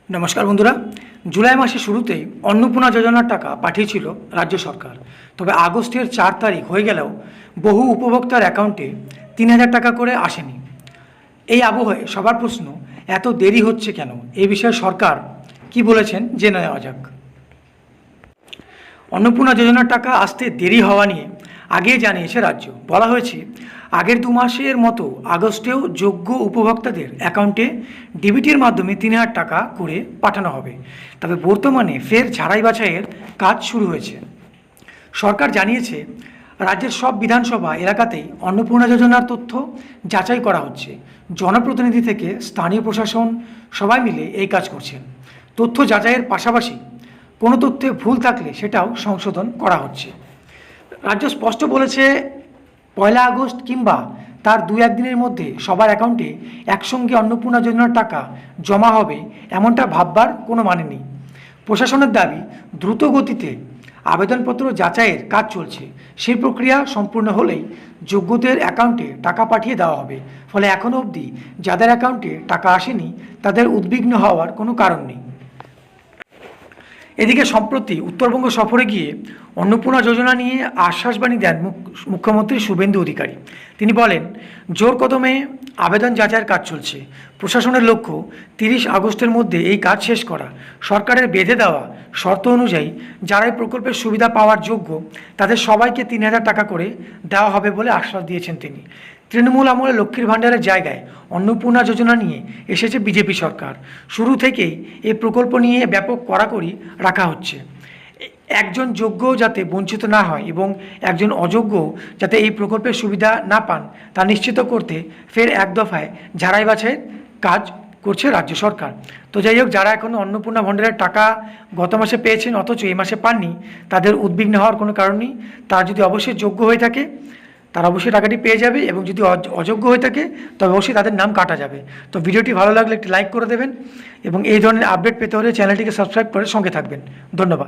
নমস্কার বন্ধুরা। জুলাই মাসের শুরুতেই অন্নপূর্ণা যোজনার টাকা পাঠিয়েছিল রাজ্য সরকার। তবে আগস্টের 4 তারিখ হয়ে গেলেও বহু উপভোক্তার অ্যাকাউন্টে 3,000 টাকা করে আসেনি। এই আবহে সবার প্রশ্ন, এত দেরি হচ্ছে কেন? এই বিষয়ে সরকার কি বলেছেন জেনে নেওয়া যাক। অন্নপূর্ণা যোজনার টাকা আসতে দেরি হওয়া নিয়ে আগেই জানিয়েছে রাজ্য। বলা হয়েছে, আগের 2 মাসের মতো আগস্টেও যোগ্য উপভোক্তাদের অ্যাকাউন্টে ডিবিটির মাধ্যমে 3,000 টাকা করে পাঠানো হবে। তবে বর্তমানে ফের ঝাড়াই বাছাইয়ের কাজ শুরু হয়েছে। সরকার জানিয়েছে, রাজ্যের সব বিধানসভা এলাকাতেই অন্নপূর্ণা যোজনার তথ্য যাচাই করা হচ্ছে। জনপ্রতিনিধি থেকে স্থানীয় প্রশাসন সবাই মিলে এই কাজ করছেন। তথ্য যাচাইয়ের পাশাপাশি কোনো তথ্যে ভুল থাকলে সেটাও সংশোধন করা হচ্ছে। রাজ্য স্পষ্ট বলেছে, 1 আগস্ট কিংবা তার 2-1 দিনের মধ্যে সবার অ্যাকাউন্টে একসঙ্গে অন্নপূর্ণা যোজনার টাকা জমা হবে এমনটা ভাববার কোনো মানে নেই। প্রশাসনের দাবি, দ্রুত গতিতে আবেদনপত্র যাচাইয়ের কাজ চলছে। সেই প্রক্রিয়া সম্পূর্ণ হলেই যোগ্যদের অ্যাকাউন্টে টাকা পাঠিয়ে দেওয়া হবে। ফলে এখনও অবধি যাদের অ্যাকাউন্টে টাকা আসেনি তাদের উদ্বিগ্ন হওয়ার কোনো কারণ নেই। এদিকে সম্প্রতি উত্তরবঙ্গ সফরে গিয়ে অন্নপূর্ণা যোজনা নিয়ে আশ্বাসবাণী দেন মুখ্যমন্ত্রী শুভেন্দু অধিকারী। তিনি বলেন, জোর কদমে আবেদন যাচাইয়ের কাজ চলছে। প্রশাসনের লক্ষ্য 30 আগস্টের মধ্যে এই কাজ শেষ করা। সরকারের বেঁধে দেওয়া শর্ত অনুযায়ী যারাই প্রকল্পের সুবিধা পাওয়ার যোগ্য তাদের সবাইকে 3,000 টাকা করে দেওয়া হবে বলে আশ্বাস দিয়েছেন তিনি। তৃণমূল আমলে লক্ষ্মীর ভাণ্ডারের জায়গায় অন্নপূর্ণা যোজনা নিয়ে এসেছে বিজেপি সরকার। শুরু থেকেই এই প্রকল্প নিয়ে ব্যাপক কড়াকড়ি রাখা হচ্ছে। একজন যোগ্য যাতে বঞ্চিত না হয় এবং একজন অযোগ্য যাতে এই প্রকল্পের সুবিধা না পান তা নিশ্চিত করতে ফের এক দফায় ঝাড়াই বাছাইয়ের কাজ করছে রাজ্য সরকার। তো যাই হোক, যারা এখনও অন্নপূর্ণা ভাণ্ডারের টাকা গত মাসে পেয়েছেন অথচ এই মাসে পাননি, তাদের উদ্বিগ্ন হওয়ার কোনো কারণ নেই। তারা যদি অবশ্যই যোগ্য হয়ে থাকে তারা অবশ্যই টাকাটি পেয়ে যাবে, এবং যদি অযোগ্য হয়ে থাকে তবে অবশ্যই তাদের নাম কাটা যাবে। তো ভিডিওটি ভালো লাগলে একটি লাইক করে দেবেন এবং এই ধরনের আপডেট পেতে হলে চ্যানেলটিকে সাবস্ক্রাইব করে সঙ্গে থাকবেন। ধন্যবাদ।